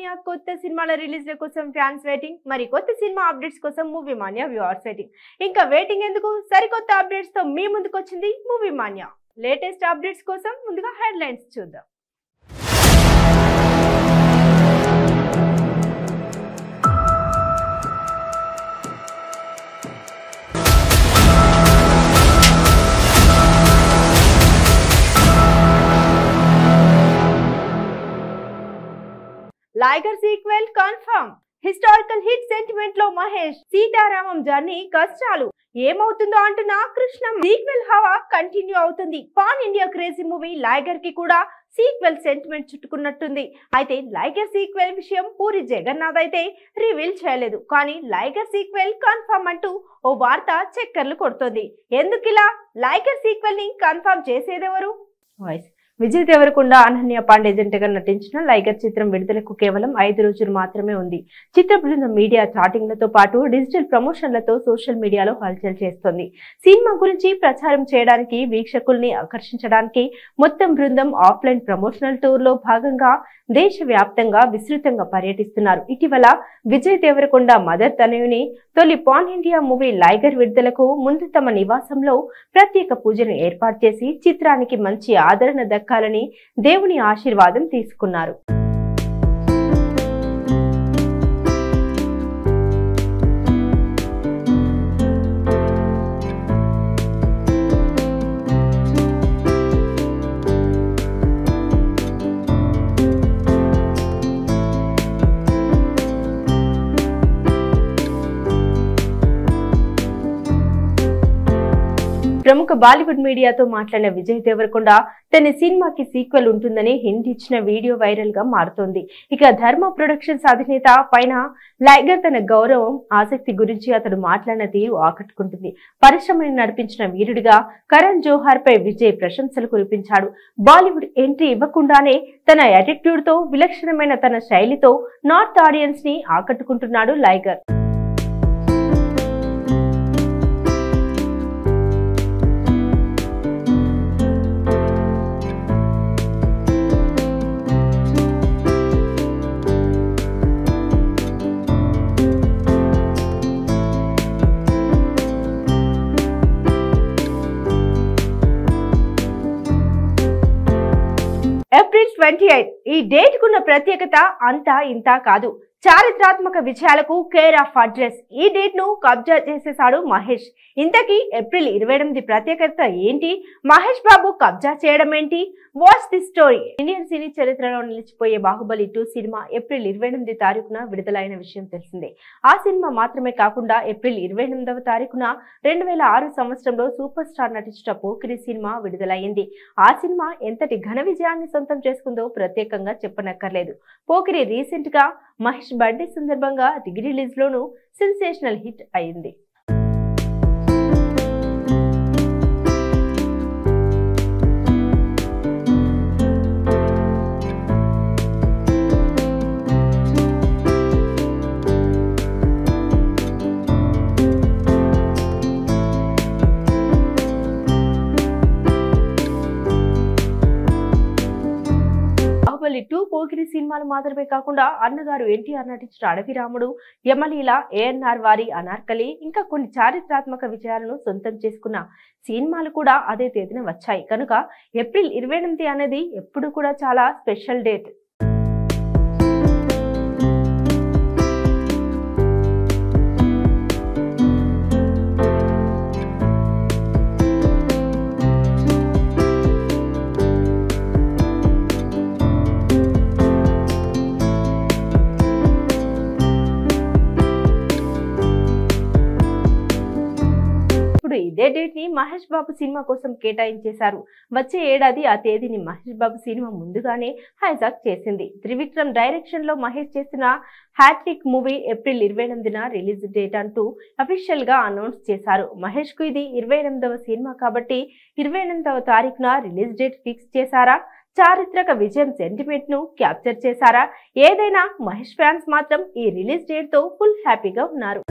మాన్యా కొత్త సినిమాల రిలీజ్ల కోసం ఫ్యాన్స్ వెయిటింగ్. మరి కొత్త సినిమా అప్డేట్స్ కోసం మూవీ మాన్యా వ్యూవర్స్ వెయిటింగ్. ఇంకా వెయిటింగ్ ఎందుకు, సరికొత్త అప్డేట్స్ తో మీ ముందుకు వచ్చింది మూవీ మాన్యా. లేటెస్ట్ అప్డేట్స్ కోసం ముందుగా హెడ్లైన్స్ చూద్దాం. Liger sequel confirm. Historical hit sentiment లో మహేష్ సీతారామం జర్నీ కష్టాలు ఏమవుతుందో అంటున్న కృష్ణ. సీక్వెల్ హవా కంటిన్యూ అవుతుంది. Pan India crazy movie Liger కి కూడా సీక్వెల్ సెంటిమెంట్ చుట్టుకున్నట్టుంది. అయితే లైగర్ సీక్వెల్ విషయం పూరి జగన్నాథ్ అయితే రివీల్ చేయలేదు. కానీ లైగర్ సీక్వెల్ కన్ఫర్మ్ అంటూ ఓ వార్త చక్కర్లు కొడుతోంది. ఎందుకిలా లైగర్ సీక్వెల్ ని కన్ఫర్మ్ చేసేదెవరు? వాయిస్ విజయ్ దేవరకొండ, అనన్య పాండే జంటగా నటించిన లైగర్ చిత్రం విడుదలకు కేవలం 5 రోజులు మాత్రమే ఉంది. చిత్ర బృందం మీడియా చాటింగ్లతో పాటు డిజిటల్ ప్రమోషన్లతో సోషల్ మీడియాలో హల్చల్ చేస్తోంది. సినిమా గురించి ప్రచారం చేయడానికి, వీక్షకుల్ని ఆకర్షించడానికి మొత్తం బృందం ఆఫ్లైన్ ప్రమోషనల్ టూర్ లో భాగంగా దేశవ్యాప్తంగా విస్తృతంగా పర్యటిస్తున్నారు. ఇటీవల విజయ్ దేవరకొండ మదర్ తనయుని తొలి పాన్ ఇండియా మూవీ లైగర్ విడుదలకు ముందు తమ నివాసంలో ప్రత్యేక పూజను ఏర్పాటు చేసి చిత్రానికి మంచి ఆదరణ దక్కాలని దేవుని ఆశీర్వాదం తీసుకున్నారు. ప్రముఖ బాలీవుడ్ మీడియాతో మాట్లాడిన విజయ్ దేవరకొండ తన సినిమాకి సీక్వెల్ ఉంటుందని హింట్ ఇచ్చిన వీడియో వైరల్ గా మారుతోంది. ఇక ధర్మ ప్రొడక్షన్స్ అధినేత పైన లైగర్ తన గౌరవం, ఆసక్తి గురించి అతడు మాట్లాడిన తీరు ఆకట్టుకుంటుంది. పరిశ్రమని నడిపించిన వీరుడిగా కరణ్ జోహార్ పై విజయ్ ప్రశంసలు కురిపించాడు. బాలీవుడ్ ఎంట్రీ ఇవ్వకుండానే తన యాటిట్యూడ్ తో, విలక్షణమైన తన శైలితో నార్త్ ఆడియన్స్ ని ఆకట్టుకుంటున్నాడు లైగర్. ఏప్రిల్ 28 ఈ డేట్ కున్న ప్రత్యేకత అంతా ఇంతా కాదు. చారిత్రాత్మక విజయాలకు కేర్ ఆఫ్ అడ్రస్. ఈ డేట్ ను కబ్జా చేసేశాడు మహేష్. ఇంతకీ ఏప్రిల్ 28 ప్రత్యేకత ఏంటి? మహేష్ బాబు కబ్జా చేయడం ఏంటి? Watch the story. Indian cine చరిత్రలో నిలిచిపోయే బాహుబలి 2 సినిమా ఏప్రిల్ 28 తారీఖున విడుదలైన విషయం తెలిసిందే. ఆ సినిమా మాత్రమే కాకుండా ఏప్రిల్ 28వ తారీఖున 2006 సంవత్సరంలో సూపర్ స్టార్ నటించిన పోకిరి సినిమా విడుదలైంది. ఆ సినిమా ఎంతటి ఘన విజయాన్ని సొంతం చేసుకుందో ప్రత్యేకంగా చెప్పనక్కర్లేదు. పోకిరి రీసెంట్ గా మహేష్ బర్త్డే సందర్భంగా రీ రిలీజ్ లోనూ సెన్సేషనల్ హిట్ అయింది. బాహుబలి 2 పోకిరి సినిమాలు మాత్రమే కాకుండా అన్నగారు ఎన్టీఆర్ నటించిన అడవి రాముడు, యమలీల, ఏఎన్ఆర్ వారి అనార్కలి, ఇంకా కొన్ని చారిత్రాత్మక విజయాలను సొంతం చేసుకున్న సినిమాలు కూడా అదే తేదీన వచ్చాయి. కనుక ఏప్రిల్ 28 అనేది ఎప్పుడు కూడా చాలా స్పెషల్ డేట్. ఇదే డేట్ ని మహేష్ బాబు సినిమా కోసం కేటాయించేశారు. వచ్చే ఏడాది ఆ తేదీని మహేష్ బాబు సినిమా ముందుగానే హైజాక్ చేసింది. త్రివిక్రమ్ డైరెక్షన్ లో మహేష్ చేసిన హ్యాట్రిక్ మూవీ ఏప్రిల్ 28న రిలీజ్ డేట్ అంటూ అఫీషియల్ గా అనౌన్స్ చేశారు. మహేష్ కు ఇది 28వ సినిమా కాబట్టి 28వ తారీఖున రిలీజ్ డేట్ ఫిక్స్ చేశారా? చారిత్రక విజయం సెంటిమెంట్ ను క్యాప్చర్ చేశారా? ఏదైనా మహేష్ ఫ్యాన్స్ మాత్రం ఈ రిలీజ్ డేట్ తో ఫుల్ హ్యాపీగా ఉన్నారు.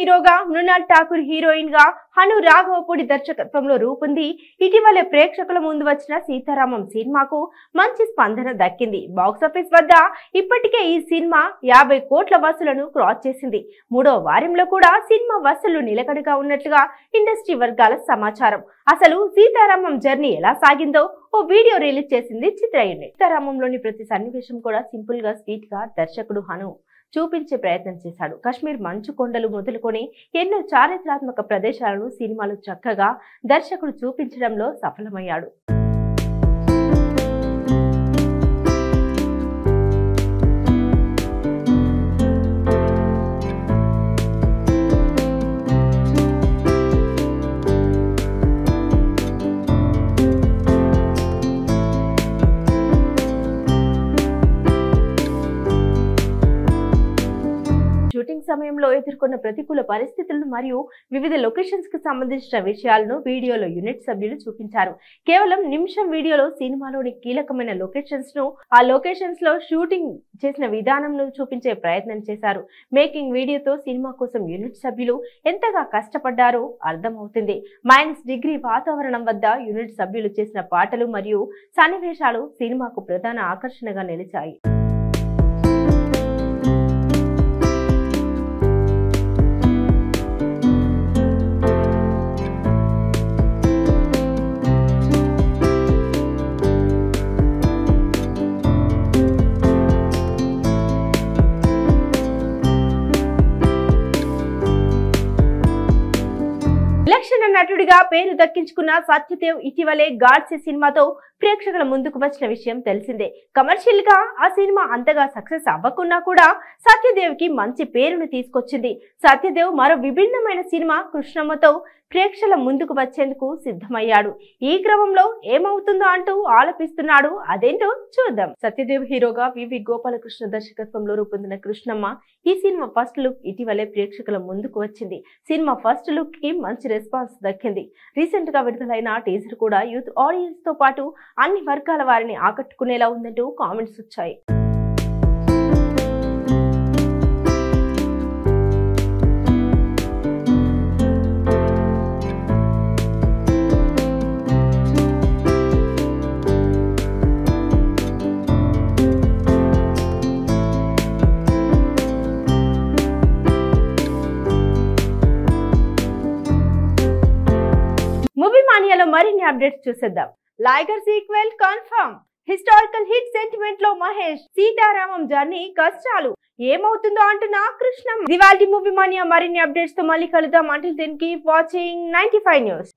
హీరోగా, మృణాల్ ఠాకూర్ హీరోయిన్ గా, హను రాఘవపూడి దర్శకత్వంలో రూపొంది ఇటీవలే ప్రేక్షకుల ముందు వచ్చిన సీతారామం సినిమాకు మంచి స్పందన దక్కింది. బాక్సాఫీస్ వద్ద ఇప్పటికే ఈ సినిమా 50 కోట్ల వసూలను క్రాస్ చేసింది. మూడో వారంలో కూడా సినిమా వసూళ్లు నిలకడగా ఉన్నట్లుగా ఇండస్ట్రీ వర్గాల సమాచారం. అసలు సీతారామం జర్నీ ఎలా సాగిందో ఓ వీడియో రిలీజ్ చేసింది చిత్ర యూనిట్. సీతారామంలోని ప్రతి సన్నివేశం కూడా సింపుల్ గా, స్వీట్ గా దర్శకుడు హను చూపించే ప్రయత్నం చేశాడు. కాశ్మీర్ మంచు కొండలు మొదలుకొని ఎన్నో చారిత్రాత్మక ప్రదేశాలను సినిమాలో చక్కగా దర్శకుడు చూపించడంలో సఫలమయ్యాడు. షూటింగ్ సమయంలో ఎదుర్కొన్న ప్రతికూల పరిస్థితులను మరియు వివిధ లొకేషన్స్ కి సంబంధించిన విషయాలను వీడియోలో యూనిట్ సభ్యులు చూపించారు. కేవలం నిమిషం వీడియోలో సినిమాలోని కీలకమైన ఆ లొకేషన్స్ లో షూటింగ్ చేసిన విధానంను చూపించే ప్రయత్నం చేశారు. మేకింగ్ వీడియోతో సినిమా కోసం యూనిట్ సభ్యులు ఎంతగా కష్టపడ్డారో అర్థమవుతుంది. -డిగ్రీ వాతావరణం వద్ద యూనిట్ సభ్యులు చేసిన పాటలు మరియు సన్నివేశాలు సినిమాకు ప్రధాన ఆకర్షణగా నిలిచాయి. విలక్షణ నటుడిగా పేరు దక్కించుకున్న సత్యదేవ్ ఇటీవలే గాడ్సే సినిమాతో ప్రేక్షకుల ముందుకు వచ్చిన విషయం తెలిసిందే. కమర్షియల్ గా ఆ సినిమా అంతగా సక్సెస్ అవ్వకున్నా కూడా సత్యదేవ్ కి మంచి పేరును తీసుకొచ్చింది. సత్యదేవ్ మరో విభిన్నమైన సినిమా కృష్ణమ్మతో ప్రేక్షకుల ముందుకు వచ్చేందుకు సిద్ధమయ్యాడు. ఈ క్రమంలో ఏమవుతుందో అంటూ ఆలోపిస్తున్నాడు. అదేంటో చూద్దాం. సత్యదేవ్ హీరోగా వివి గోపాలకృష్ణ దర్శకత్వంలో రూపొందిన కృష్ణమ్మ ఈ సినిమా ఫస్ట్ లుక్ ఇటీవలే ప్రేక్షకుల ముందుకు వచ్చింది. సినిమా ఫస్ట్ లుక్ కి మంచి రెస్పాన్స్ దక్కింది. రీసెంట్ గా విడుదలైన టీజర్ కూడా యూత్ ఆడియన్స్ తో పాటు అన్ని వర్గాల వారిని ఆకట్టుకునేలా ఉందంటూ కామెంట్స్ వచ్చాయి. మూవీ మానియాలో మరిన్ని అప్డేట్స్ చూసేద్దాం. Liger sequel confirm. Historical hit sentiment లో మహేష్, సీతారామం జర్నీ కష్టాలు ఏమవుతుందో అంటున్న కృష్ణమ్మ. దివాళీ మూవీ మానియా మరిన్ని అప్డేట్స్ తో మళ్ళీ కలుద్దాం. Until then keep watching 95 news.